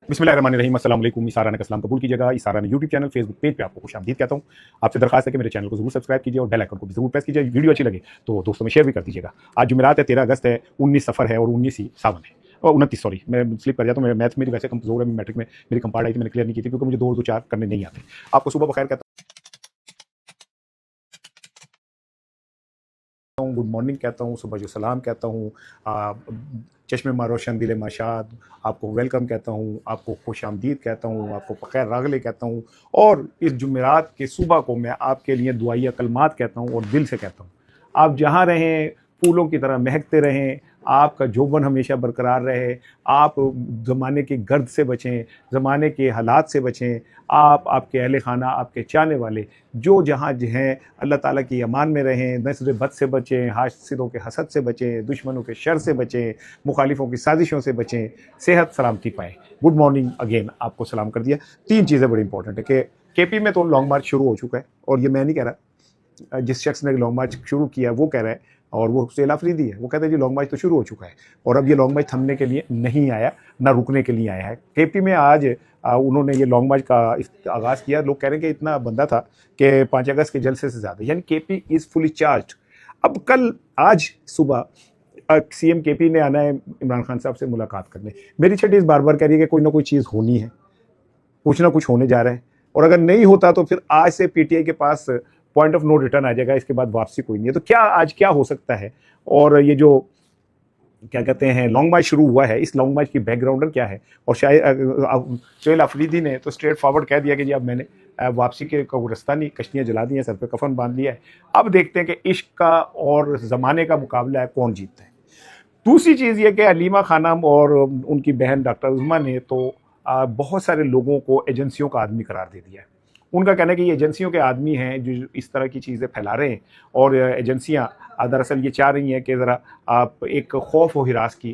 बिस्मिल्लाहिर्रहमानिर्रहीम, अस्सलाम वालेकुम। इसारा ने कलाम कबूल कीजिएगा। इसारा ने यूट्यूब चैनल, फेसबुक पेज पे आपको खुशामदीद कहता हूँ। आपसे दरखास्त है कि मेरे चैनल को जरूर सब्सक्राइब कीजिए और बेल आइकन को भी जरूर प्रेस कीजिए। वीडियो अच्छी लगे तो दोस्तों में शेयर भी कर दीजिएगा। आज जुमेरात है, 13 अगस्त है, 19 सफ़र है और 19 ही सावन है और 29, सॉरी मैं स्लिप कर जाता हूँ। मैथ मेरी वैसे कमजोर है, मैट्रिक में मेरी कंपार्ट आई थी, मैंने क्लियर नहीं की थी क्योंकि मुझे 2 और 2 4 करने नहीं आते। आपको सुबह बखैर कहता हूँ, गुड मॉर्निंग कहता हूँ, सुबह जो सलाम कहता हूँ, चश्मे मा रोशन दिल माशाद, आपको वेलकम कहता हूँ, आपको खुश आमदीद कहता हूँ, आपको बखैर रागले कहता हूँ। और इस जुमेरात के सुबह को मैं आपके लिए दुआइया कलमात कहता हूँ और दिल से कहता हूँ, आप जहाँ रहें फूलों की तरह महकते रहें, आपका जोबन हमेशा बरकरार रहे, आप ज़माने की गर्द से बचें, ज़माने के हालात से बचें, आप, आपके अहले खाना, आपके चाहने वाले जो जहाँ हैं अल्लाह ताला की अमान में रहें, नस्र बद से बचें, हासिदों के हसद से बचें, दुश्मनों के शर से बचें, मुखालिफों की साजिशों से बचें, सेहत सलामती पाएँ। गुड मॉर्निंग अगेन, आपको सलाम कर दिया। 3 चीज़ें बड़ी इंपॉर्टेंट है कि केपी में तो लॉन्ग मार्च शुरू हो चुका है और ये मैं नहीं कह रहा, जिस शख्स ने लॉन्ग मार्च शुरू किया वो कह रहा है और वो सेल आफरीदी है। वो कहते हैं जी लॉन्ग मार्च तो शुरू हो चुका है और अब ये लॉन्ग मार्च थमने के लिए नहीं आया, ना रुकने के लिए आया है। केपी में आज उन्होंने ये लॉन्ग मार्च का आगाज़ किया। लोग कह रहे हैं कि इतना बंदा था कि 5 अगस्त के जलसे से ज़्यादा, यानी केपी इज़ फुली चार्ज। अब कल आज सुबह सीएम केपी ने आना है इमरान खान साहब से मुलाकात करने। मेरी छठी इस बार बार कह रही है कि कोई ना कोई चीज़ होनी है, कुछ ना कुछ होने जा रहा है और अगर नहीं होता तो फिर आज से पीटीआई के पास पॉइंट ऑफ नो रिटर्न आ जाएगा, इसके बाद वापसी कोई नहीं है। तो क्या आज क्या हो सकता है और ये जो क्या कहते हैं लॉन्ग मार्च शुरू हुआ है, इस लॉन्ग मार्च की बैकग्राउंडर क्या है। और शायद सोहेल अफरीदी ने तो स्ट्रेट फॉरवर्ड कह दिया कि जी अब मैंने वापसी के को रास्ता नहीं, कश्तियाँ जला दी हैं, सर पे कफन बांध लिया है। अब देखते हैं कि इश्क का और ज़माने का मुकाबला है, कौन जीतता है। दूसरी चीज़ ये कि हलीमा खानम और उनकी बहन डॉक्टर उज़मा ने तो बहुत सारे लोगों को एजेंसियों का आदमी करार दे दिया है। उनका कहना है कि ये एजेंसियों के आदमी हैं जो इस तरह की चीज़ें फैला रहे हैं और एजेंसियां दरअसल ये चाह रही हैं कि ज़रा आप एक खौफ व हिरास की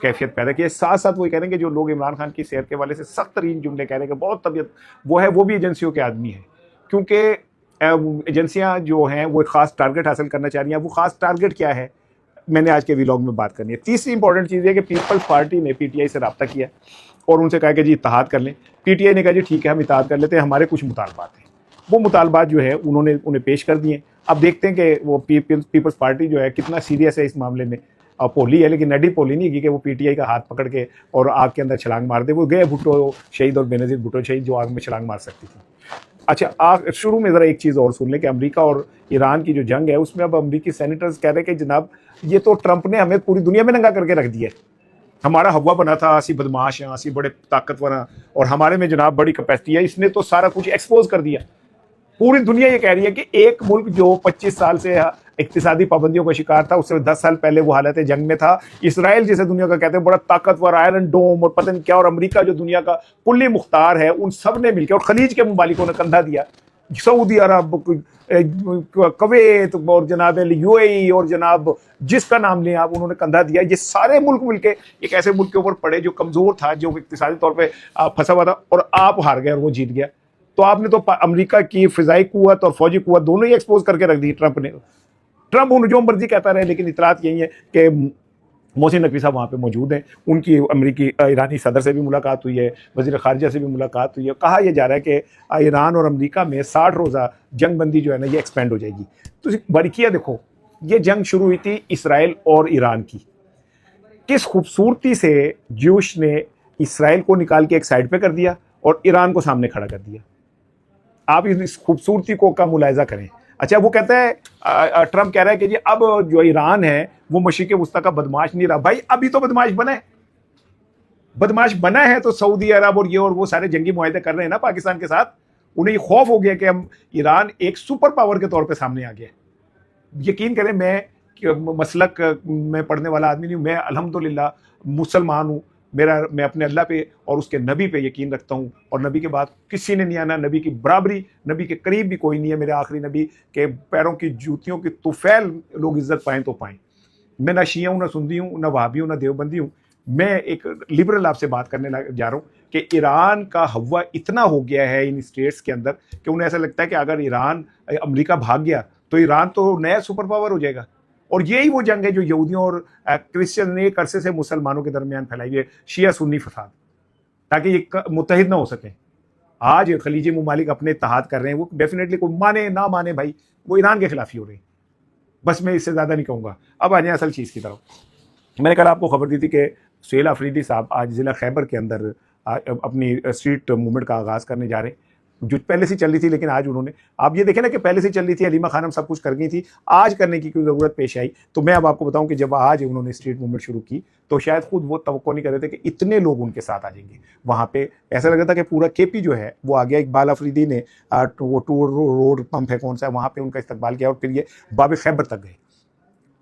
कैफियत पैदा की। साथ साथ वो कह रहे हैं कि जो लोग इमरान खान की सेहत के वाले से सख्त तरीन जुमले कह रहे हैं कि बहुत तबीयत वो है, वो भी एजेंसियों के आदमी हैं, क्योंकि एजेंसियां जो हैं वो एक ख़ास टारगेट हासिल करना चाह रही हैं। वो ख़ास टारगेट क्या है, मैंने आज के व्लॉग में बात करनी है। तीसरी इंपॉर्टेंट चीज़ है कि पीपल्स पार्टी ने पीटीआई से रब्ता किया और उनसे कहा कि जी इत्तेहाद कर लें। पीटीआई ने कहा जी ठीक है हम इत्तेहाद कर लेते हैं, हमारे कुछ मुतालबात हैं। वो मुतालबात जो है उन्होंने उन्हें पेश कर दिए। अब देखते हैं कि वो पीपल्स पार्टी जो है कितना सीरियस है इस मामले में। पोली है लेकिन नडी पोली नहीं की कि वो पीटीआई का हाथ पकड़ के और आग के अंदर छलांग मार दे। वो गए भुट्टो शहीद और बेनज़ीर भुट्टो शहीद जो आग में छलांग मार सकती थी। अच्छा, शुरू में ज़रा एक चीज़ और सुन लें कि अमेरिका और ईरान की जो जंग है उसमें अब अमेरिकी सेनेटर्स कह रहे हैं कि जनाब ये तो ट्रंप ने हमें पूरी दुनिया में नंगा करके रख दिया है। हमारा हवा बना था, असी बदमाश हैं, असी बड़े ताकतवर हैं और हमारे में जनाब बड़ी कैपेसिटी है, इसने तो सारा कुछ एक्सपोज कर दिया। पूरी दुनिया ये कह रही है कि एक मुल्क जो 25 साल से इक्तिसादी पाबंदियों का शिकार था, उससे 10 साल पहले वो हालत जंग में था। इसराइल जिसे दुनिया का कहते हैं बड़ा ताकतवर आयरन डोम और पता नहीं क्या, और अमेरिका जो दुनिया का कुल्ली मुख्तार है, उन सब ने मिलकर और खलीज के मुमालिकों ने कंधा दिया। सऊदी अरब, कवैत और जनाब यूएई और जनाब जिसका नाम लें आप, उन्होंने कंधा दिया। ये सारे मुल्क मिलके एक ऐसे मुल्क के ऊपर पड़े जो कमजोर था, जो इक्तिसादी तौर पे फंसा हुआ था, और आप हार गए और वो जीत गया। तो आपने तो अमेरिका की फिजाई कुव्वत और फौजी कुव्वत दोनों ही एक्सपोज करके रख दी ट्रंप ने। ट्रंप उन्हें जो मर्जी कहता रहे, लेकिन इतलात यही है कि मोहसिन नकवी साहब वहाँ पे मौजूद हैं। उनकी अमेरिकी ईरानी सदर से भी मुलाकात हुई है, वज़ीर ख़ारिजा से भी मुलाकात हुई है। कहा यह जा रहा है कि ईरान और अमेरिका में 60 रोज़ा जंग बंदी जो है ना ये एक्सपेंड हो जाएगी। तो बारीकियाँ देखो, ये जंग शुरू हुई थी इसराइल और ईरान की। किस खूबसूरती से जूश ने इसराइल को निकाल के एक साइड पे कर दिया और ईरान को सामने खड़ा कर दिया। आप इस खूबसूरती को का मुलायजा करें। अच्छा, वो कहता है ट्रंप कह रहा है कि जी अब जो ईरान है वो मशरिक़ वस्ता का बदमाश नहीं रहा। भाई अभी तो बदमाश बना है, बदमाश बना है तो सऊदी अरब और ये और वो सारे जंगी मुआहदे कर रहे हैं ना पाकिस्तान के साथ। उन्हें ये खौफ हो गया कि हम ईरान एक सुपर पावर के तौर पे सामने आ गया। यकीन करें, मैं मसलक में पढ़ने वाला आदमी नहीं हूँ, मैं अल्हम्दुलिल्लाह मुसलमान हूँ। मैं अपने अल्लाह पे और उसके नबी पे यकीन रखता हूँ और नबी के बाद किसी ने नहीं आना। नबी की बराबरी, नबी के करीब भी कोई नहीं है। मेरे आखिरी नबी के पैरों की जूतियों की तुफैल लोग इज्जत पाएँ तो पाएँ। मैं ना शिया हूँ, ना सुन्नी हूँ, ना वहाबी हूँ, ना देवबंदी हूँ। मैं एक लिबरल आपसे बात करने जा रहा हूँ कि ईरान का हवा इतना हो गया है इन स्टेट्स के अंदर कि उन्हें ऐसा लगता है कि अगर अमेरिका भाग गया तो ईरान तो नया सुपर पावर हो जाएगा। और यही वो जंग है जो यहूदियों और क्रिश्चियन ने एक अरसे से मुसलमानों के दरमियान फैलाई है, शिया सुन्नी फसाद। ताकि ये मुत्तहिद ना हो सकें। आज खलीजी ममालिक अपने इत्तेहाद कर रहे हैं, वो डेफिनेटली कोई माने ना माने भाई, वो ईरान के खिलाफ ही हो रही है। बस मैं इससे ज़्यादा नहीं कहूँगा। अब आ जाए असल चीज़ की तरफ। मैंने कल आपको खबर दी थी कि सुहेल अफरीदी साहब आज ज़िला खैबर के अंदर अपनी स्ट्रीट मूवमेंट का आगाज़ करने जा रहे हैं, जो पहले से चल रही थी, लेकिन आज उन्होंने, आप ये देखें ना कि पहले से चल रही थी, हलीमा खानम सब कुछ कर गई थी, आज करने की क्यों ज़रूरत पेश आई। तो मैं अब आपको बताऊं कि जब आज उन्होंने स्ट्रीट मूवमेंट शुरू की तो शायद खुद वो तवक्को नहीं कर रहे थे कि इतने लोग उनके साथ आ जाएंगे। वहाँ पे ऐसा लग रहा था कि पूरा केपी जो है वो आ गया। इकबाल अफरीदी ने वो टूर रोड पंप है कौन सा है, वहाँ पे उनका इस्तकबाल किया और फिर ये बाब खैबर तक गए।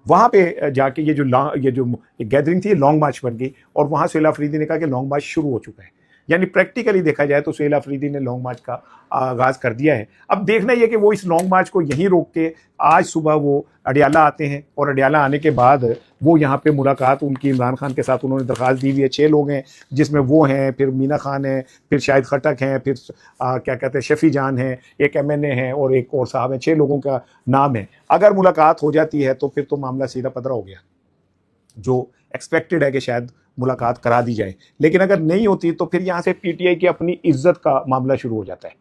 वहाँ पे जाके ये जो गैदरिंग थी ये लॉन्ग मार्च बन गई और वहाँ सुहेल अफरीदी ने कहा कि लॉन्ग मार्च शुरू हो चुका है। यानी प्रैक्टिकली देखा जाए तो सुहेल अफरीदी ने लॉन्ग मार्च का आगाज़ कर दिया है। अब देखना यह कि वो इस लॉन्ग मार्च को यहीं रोक के आज सुबह वो अडियाला आते हैं और अडियाला आने के बाद वो यहाँ पे मुलाकात उनकी इमरान खान के साथ उन्होंने दरख्वास्त दी हुई है। 6 लोग हैं जिसमें वो हैं, फिर मीना खान है, फिर शाहिद खटक हैं, फिर क्या कहते हैं शफी जान है, एक MNA है और एक और साहब है। 6 लोगों का नाम है। अगर मुलाकात हो जाती है तो फिर तो मामला सीधा पदरा हो गया। जो एक्सपेक्टेड है कि शायद मुलाकात करा दी जाए, लेकिन अगर नहीं होती तो फिर यहाँ से PTI की अपनी इज्जत का मामला शुरू हो जाता है।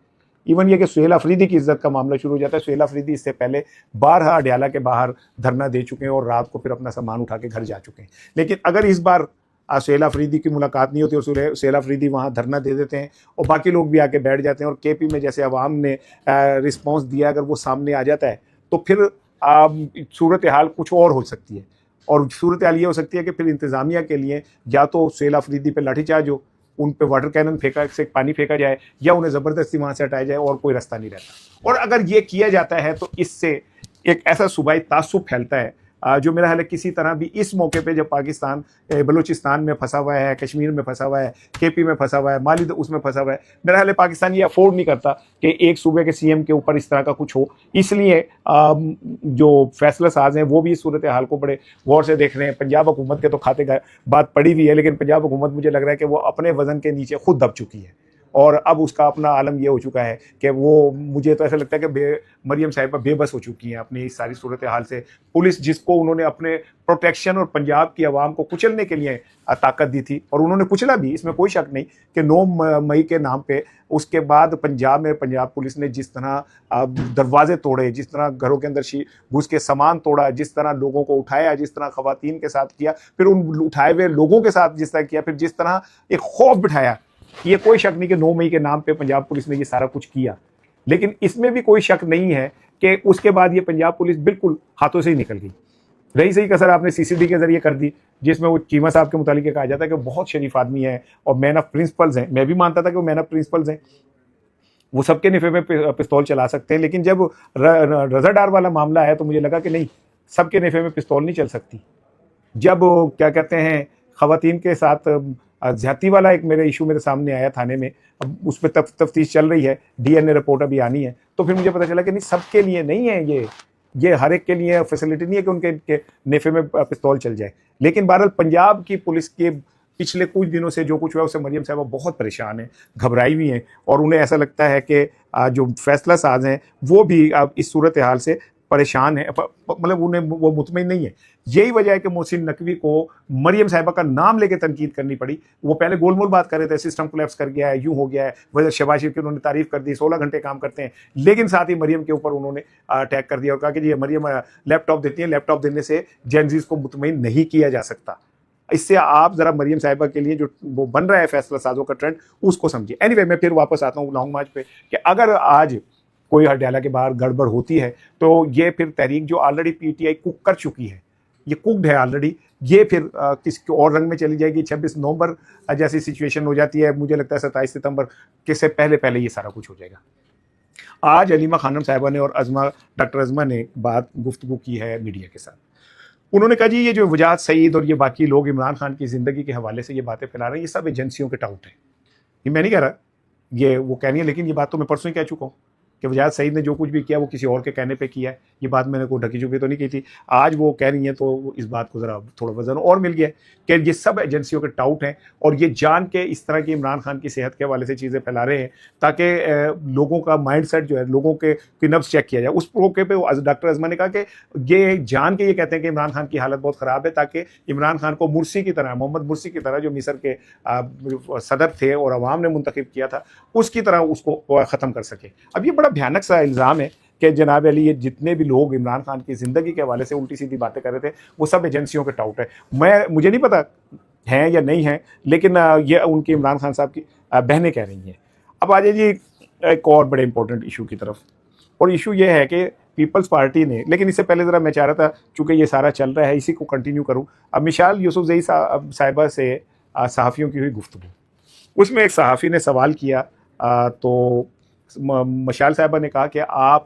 इवन ये कि सुहेल अफरीदी की इज्जत का मामला शुरू हो जाता है। सुहेल अफरीदी इससे पहले बारहा अडियाला के बाहर धरना दे चुके हैं और रात को फिर अपना सामान उठा के घर जा चुके हैं। लेकिन अगर इस बार सुहेल अफरीदी की मुलाकात नहीं होती और सुहेल अफरीदी वहाँ धरना दे देते हैं और बाकी लोग भी आके बैठ जाते हैं और KP में जैसे अवाम ने रिस्पॉन्स दिया, अगर वो सामने आ जाता है तो फिर सूरत हाल कुछ और हो सकती है। और सूरत हाल ये हो सकती है कि फिर इंतज़ामिया के लिए या तो सुहेल अफरीदी पे लाठीचार्ज हो, उन पे वाटर कैनन से पानी फेंका जाए या उन्हें ज़बरदस्ती वहाँ से हटाया जाए, और कोई रास्ता नहीं रहता। और अगर ये किया जाता है तो इससे एक ऐसा सूबाई तासुब फैलता है जो मेरा ख्याल है किसी तरह भी इस मौके पे जब पाकिस्तान बलूचिस्तान में फंसा हुआ है, कश्मीर में फंसा हुआ है, KP में फंसा हुआ है, माली उसमें फंसा हुआ है, मेरा ख्याल है पाकिस्तान ये अफोर्ड नहीं करता कि एक सूबे के CM के ऊपर इस तरह का कुछ हो। इसलिए जो फैसला साज हैं वो भी इस सूरत हाल को बड़े गौर से देख रहे हैं। पंजाब हुकूमत के तो खाते बात पड़ी हुई है, लेकिन पंजाब हुकूमत मुझे लग रहा है कि वो अपने वजन के नीचे खुद दब चुकी है और अब उसका अपना आलम यह हो चुका है कि वो, मुझे तो ऐसा लगता है कि मरियम साहिबा बेबस हो चुकी हैं अपनी इस सारी सूरत हाल से। पुलिस जिसको उन्होंने अपने प्रोटेक्शन और पंजाब की आवाम को कुचलने के लिए ताकत दी थी और उन्होंने कुचला भी, इसमें कोई शक नहीं कि 9 मई के नाम पे उसके बाद पंजाब में पंजाब पुलिस ने जिस तरह दरवाजे तोड़े, जिस तरह घरों के अंदर घुस के सामान तोड़ा, जिस तरह लोगों को उठाया, जिस तरह खवातीन के साथ किया, फिर उन उठाए हुए लोगों के साथ जिस तरह किया, फिर जिस तरह एक खौफ बिठाया, ये कोई शक नहीं कि 9 मई के नाम पे पंजाब पुलिस ने ये सारा कुछ किया। लेकिन इसमें भी कोई शक नहीं है कि उसके बाद ये पंजाब पुलिस बिल्कुल हाथों से ही निकल गई। रही सही कसर आपने CCD के जरिए कर दी, जिसमें वो चीमा साहब के मुतालिक कहा जाता है कि बहुत शरीफ आदमी है और मैन ऑफ प्रिंसिपल्स हैं। मैं भी मानता था कि वो मैन ऑफ प्रिंसिपल्स हैं, वो सबके निफे में पिस्तौल चला सकते हैं। लेकिन जब रजा डार वाला मामला है तो मुझे लगा कि नहीं, सबके निफे में पिस्तौल नहीं चल सकती। जब क्या कहते हैं खवातीन के साथ ज्यादती वाला एक मेरे इशू मेरे सामने आया थाने में, अब उस पर तफ्तीश चल रही है, DNA रिपोर्ट अभी आनी है, तो फिर मुझे पता चला कि नहीं, सबके लिए नहीं है ये हर एक के लिए फैसिलिटी नहीं है कि उनके नेफे में पिस्तौल चल जाए। लेकिन बहरहाल पंजाब की पुलिस के पिछले कुछ दिनों से जो कुछ हुआ उससे मरियम साहबा बहुत परेशान हैं, घबराई हुई हैं और उन्हें ऐसा लगता है कि जो फैसला साज हैं वो भी अब इस सूरत हाल से परेशान है, मतलब उन्हें वो मुतमिन नहीं है। यही वजह है कि मोहसिन नकवी को मरियम साहिबा का नाम लेके तनकीद करनी पड़ी। वो पहले गोलमोल बात कर रहे थे, सिस्टम कोलैप्स कर गया है, यूं हो गया है, वजह शहबाज शरीफ की उन्होंने तारीफ कर दी, 16 घंटे काम करते हैं, लेकिन साथ ही मरियम के ऊपर उन्होंने अटैक कर दिया और कहा कि जी मरियम लैपटॉप देती है, लैपटॉप देने से जेनजीज को मुतमिन नहीं किया जा सकता। इससे आप जरा मरियम साहिबा के लिए जो वो बन रहा है फैसला साजों का ट्रेंड, उसको समझिए। एनीवे, मैं फिर वापस आता हूँ लॉन्ग मार्च पे कि अगर आज कोई अडियाला के बाहर गड़बड़ होती है तो ये फिर तहरीक जो ऑलरेडी PTI कुक कर चुकी है, ये कुकड है ऑलरेडी, ये फिर किसी और रंग में चली जाएगी। 26 नवंबर जैसी सिचुएशन हो जाती है, मुझे लगता है 27 सितंबर के से पहले पहले ये सारा कुछ हो जाएगा। आज हलीमा खानम साहिबा ने और डॉक्टर अज़मा ने गुफ्तगू की है मीडिया के साथ। उन्होंने कहा जी ये जो वजाहत सईद और ये बाकी लोग इमरान खान की ज़िंदगी के हवाले से ये बातें फैला रहे हैं, ये सब एजेंसियों के टाउट है। ये मैं नहीं कह रहा, ये वो कह रही है, लेकिन ये बात तो मैं परसों ही कह चुका हूँ कि वजाहत सईद ने जो कुछ भी किया वो किसी और के कहने पे किया है। ये बात मैंने कोई ढकी छुपी तो नहीं की थी। आज वो कह रही हैं तो इस बात को ज़रा थोड़ा वजन और मिल गया कि ये सब एजेंसियों के टाउट हैं और ये जान के इस तरह की इमरान खान की सेहत के हवाले से चीज़ें फैला रहे हैं ताकि लोगों का माइंड सेट जो है, लोगों के नब्ज़ चेक किया जाए। उस मौके पर डॉक्टर अजमा ने कहा कि ये जान के ये कहते हैं कि इमरान खान की हालत बहुत ख़राब है ताकि इमरान खान को मुर्सी की तरह, मोहम्मद मुर्सी की तरह जो मिस्र के सदर थे और अवाम ने मुंतखब किया था, उसकी तरह उसको ख़त्म कर सके। अब ये बड़ा भयानक सा इल्ज़ाम है कि जनाब अली ये जितने भी लोग इमरान खान की ज़िंदगी के हवाले से उल्टी सीधी बातें कर रहे थे वो सब एजेंसियों के टाउट है। मुझे नहीं पता हैं या नहीं हैं, लेकिन ये उनकी इमरान खान साहब की बहनें कह रही हैं। अब आ जाइए जी एक और बड़े इंपॉर्टेंट इशू की तरफ, और इशू ये है कि पीपल्स पार्टी ने, लेकिन इससे पहले ज़रा मैं चाह रहा था चूँकि ये सारा चल रहा है इसी को कंटिन्यू करूँ। अब मिसाल यूसुफजई साहिबा से सहाफ़ियों की हुई गुफ्तगू, उसमें एक सहाफ़ी ने सवाल किया तो मशाल साहिबा ने कहा कि आप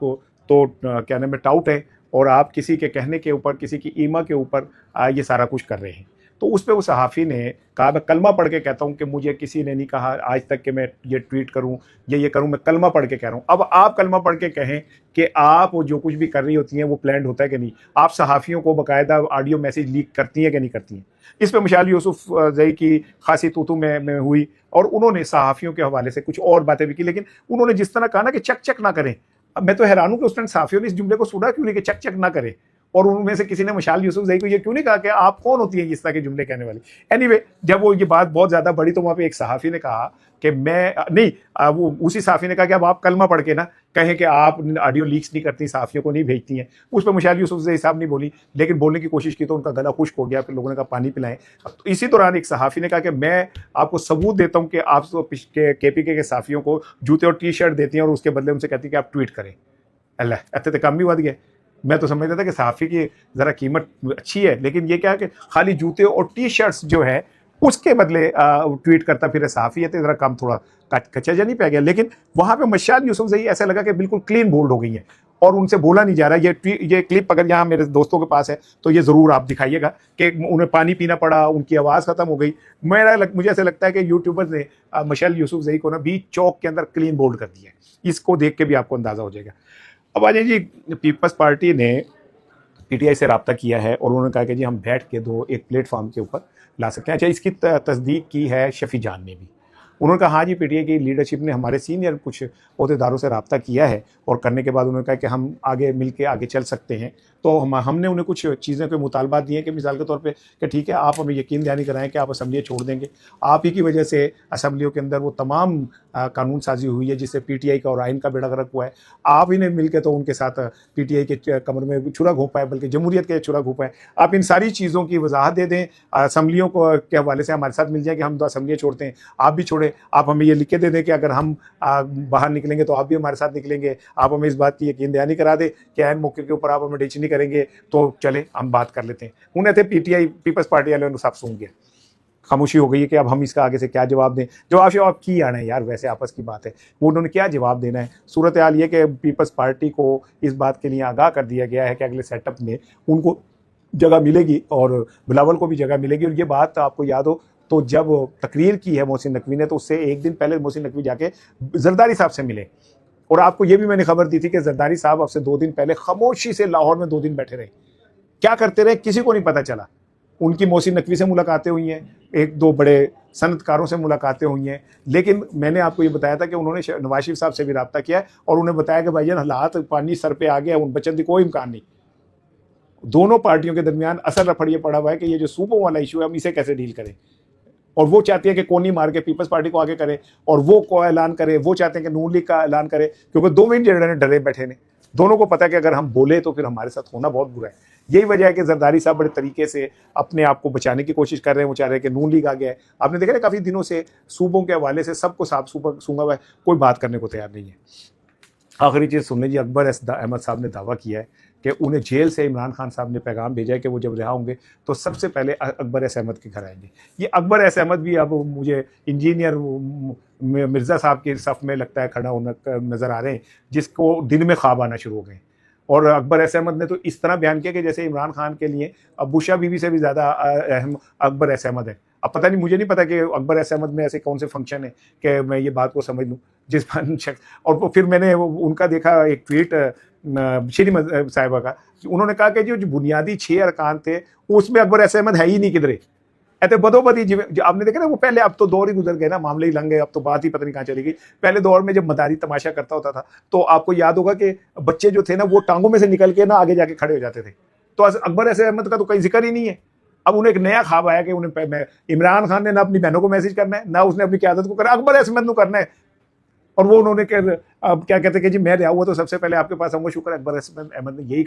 तो क्या नाम है टाउट है और आप किसी के कहने के ऊपर, किसी की ईमा के ऊपर ये सारा कुछ कर रहे हैं। तो उस पर वो सहाफ़ी ने कहा मैं कलमा पढ़ के कहता हूँ कि मुझे किसी ने नहीं कहा आज तक कि मैं ये ट्वीट करूँ या ये करूँ, मैं कलमा पढ़ के कह रहा हूँ। अब आप कलमा पढ़ के कहें कि आप जो कुछ भी कर रही होती हैं वो प्लान्ड होता है कि नहीं, आप सहाफ़ियों को बाकायदा ऑडियो मैसेज लीक करती हैं कि नहीं करती हैं। इस पर मशाल यूसुफजई की खासी तूतू में हुई और उन्होंने सहाफ़ियों के हवाले से कुछ और बातें भी की, लेकिन उन्होंने जिस तरह कहा ना कि चक चक ना करें, अब मैं तो हैरान हूँ कि उस टाइम सहाफ़ियों ने इस जुमले को सुना क्यों नहीं कि चक चक ना करें, और उनमें से किसी ने मशाल यूसुफजई को ये क्यों नहीं कहा कि आप कौन होती हैं इस तरह के जुमले कहने वाली। एनीवे, जब वो ये बात बहुत ज़्यादा बढ़ी तो वहाँ पे एक सहाफ़ी ने कहा कि मैं नहीं, वो उसी सहाफ़ी ने कहा कि अब आप कलमा पढ़ के ना कहें कि आप ऑडियो लीक्स नहीं करती, सहाफ़ियों को नहीं भेजती हैं। उस पर मशाल यूसुफजई साहब नहीं बोली, लेकिन बोलने की कोशिश की तो उनका गला खुश्क हो गया, फिर लोगों ने कहा पानी पिलाएं। तो इसी दौरान एक सहाफ़ी ने कहा कि मैं आपको सबूत देता हूँ कि आप KPK के सहाफ़ियों को जूते और T-शर्ट देती हैं और उसके बदले उनसे कहती हैं कि आप ट्वीट करें। अल्लाह, इतने तो कम भी बढ़ गए। मैं तो समझता था कि सहाफ़ी की ज़रा कीमत अच्छी है, लेकिन ये क्या है कि खाली जूते और T-शर्ट्स जो है उसके बदले ट्वीट करता फिर सहाफ़ी है, तो ज़रा कम थोड़ा कच्चा नहीं पै गया। लेकिन वहाँ पे मशाल यूसुफजई ऐसा लगा कि बिल्कुल क्लीन बोल्ड हो गई है और उनसे बोला नहीं जा रहा। ये क्लिप अगर यहाँ मेरे दोस्तों के पास है तो ये ज़रूर आप दिखाइएगा कि उन्हें पानी पीना पड़ा, उनकी आवाज़ ख़त्म हो गई। मुझे ऐसा लगता है कि यूट्यूबर्स ने मशाल यूसुफजई को ना बीच चौक के अंदर क्लीन बोल्ड कर दिया है। इसको देख के भी आपको अंदाज़ा हो जाएगा। अब आ जाइए जी, पीपल्स पार्टी ने PTI से रब्ता किया है और उन्होंने कहा कि जी हम बैठ के एक प्लेटफॉर्म के ऊपर ला सकते हैं। अच्छा, इसकी तस्दीक की है शफी जान ने भी। उन्होंने कहा हाँ जी, PTI की लीडरशिप ने हमारे सीनियर कुछ अहदेदारों से रब्ता किया है और करने के बाद उन्होंने कहा कि हम आगे मिल के आगे चल सकते हैं। तो हमने उन्हें कुछ चीज़ें के मुतालबात दिए कि मिसाल के तौर पे कि ठीक है, आप हमें यकीन दहानी कराएं कि आप असम्बलियाँ छोड़ देंगे। आप ही की वजह से असम्बलियों के अंदर वो तमाम कानून साजी हुई है जिससे PTI का और आइन का बेड़ा गर्क हुआ है। आप ही ने मिल के तो उनके साथ PTI के कमर में छुरा घोंपा है, बल्कि जमहूरियत के छुरा घोंपा है। आप इन सारी चीज़ों की वजाहत दे दें, असम्बलियों को के हवाले से हमारे साथ मिल जाए कि हम 2 असम्बलियाँ छोड़ते हैं, आप भी छोड़े। आप हमें ये लिख के दे दें कि अगर हम बाहर निकलेंगे तो आप भी हमारे साथ निकलेंगे। आप हमें इस बात की यकीन दहानी करा दें कि ऐन मौके के ऊपर आप हमें टीच नहीं करेंगे, तो चले हम बात कर लेते हैं। उन्हें थे PTI पीपल्स पार्टी वालों ने सब सुन गया, खामोशी हो गई है कि अब हम इसका आगे से क्या जवाब दें। जवाब की आना है यार, वैसे आपस की बात है, वो उन्होंने क्या जवाब देना है। सूरत हाल ये कि पीपल्स पार्टी को इस बात के लिए आगाह कर दिया गया है कि अगले सेटअप में उनको जगह मिलेगी और बिलावल को भी जगह मिलेगी। और ये बात आपको याद हो तो जब तकरीर की है मोहसिन नकवी ने, तो उससे एक दिन पहले मोहसिन नकवी जाके जरदारी साहब से मिले। और आपको ये भी मैंने खबर दी थी कि जरदारी साहब अब से 2 दिन पहले खामोशी से लाहौर में 2 दिन बैठे रहे। क्या करते रहे किसी को नहीं पता चला। उनकी मोहसिन नकवी से मुलाकातें हुई हैं, 1-2 बड़े सनतकारों से मुलाकातें हुई हैं, लेकिन मैंने आपको ये बताया था कि उन्होंने नवाज शरीफ साहब से भी रब्ता किया है और उन्हें बताया कि भाईजान हालात पानी सर पे आ गया, उन बचने की कोई इम्कान नहीं। दोनों पार्टियों के दरमियान असल रफड़ ये पड़ा हुआ है कि ये जो सूबों वाला इशू है हम इसे कैसे डील करें। और वो चाहती है कि कोनी मार के पीपल्स पार्टी को आगे करे और वो को ऐलान करे, वो चाहते हैं कि नून लीग का ऐलान करे, क्योंकि दोनों ही जड़े डरे बैठे ने। दोनों को पता है कि अगर हम बोले तो फिर हमारे साथ होना बहुत बुरा है। यही वजह है कि जरदारी साहब बड़े तरीके से अपने आप को बचाने की कोशिश कर रहे हैं। वो चाह रहे हैं कि नून लीग आ गया है। आपने देखा ना काफ़ी दिनों से सूबों के हवाले से सबको साफ सूंगा हुआ है, कोई बात करने को तैयार नहीं है। आखिरी चीज़ सुनने जी, अकबर अहमद साहब ने दावा किया है कि उन्हें जेल से इमरान खान साहब ने पैगाम भेजा है कि वो जब रिहा होंगे तो सबसे पहले अकबर अहमद के घर आएंगे। ये अकबर अहमद भी अब मुझे इंजीनियर मिर्ज़ा साहब के सफ़ में लगता है खड़ा होना नज़र आ रहे हैं, जिसको दिन में ख्वाब आना शुरू हो गए। और अकबर एस अहमद ने तो इस तरह बयान किया कि जैसे इमरान खान के लिए अब बुशा बीवी से भी ज़्यादा अहम अकबर एस अहमद है। अब पता नहीं, मुझे नहीं पता कि अकबर एस अहमद में ऐसे कौन से फंक्शन है कि मैं ये बात को समझ लूँ जिस शख्स। और फिर मैंने उनका देखा एक ट्वीट श्री साहिबा का, उन्होंने कहा कि जो बुनियादी 6 अरकान थे उसमें अकबर एस अहमद है ही नहीं किधरे। ऐसे बदोबदी जो आपने देखा ना, वो पहले, अब तो दौर ही गुजर गए ना, मामले ही लंग गए, अब तो बात ही पता नहीं कहाँ चली गई। पहले दौर में जब मदारी तमाशा करता होता था तो आपको याद होगा कि बच्चे जो थे ना वो टांगों में से निकल के ना आगे जाके खड़े हो जाते थे। तो अकबर ऐसे अहमद का तो कहीं जिक्र ही नहीं है। अब उन्हें एक नया ख्वाब आया कि उन्हें इमरान खान ने ना अपनी बहनों को मैसेज करना है, ना उसने अपनी क़यादत को करना, अकबर अहमद को करना है। और वो उन्होंने क्या कहते हैं कि जी मैं रहा हुआ तो सबसे पहले आपके पास आऊंगा, शुक्र अकबर अहमद ने यही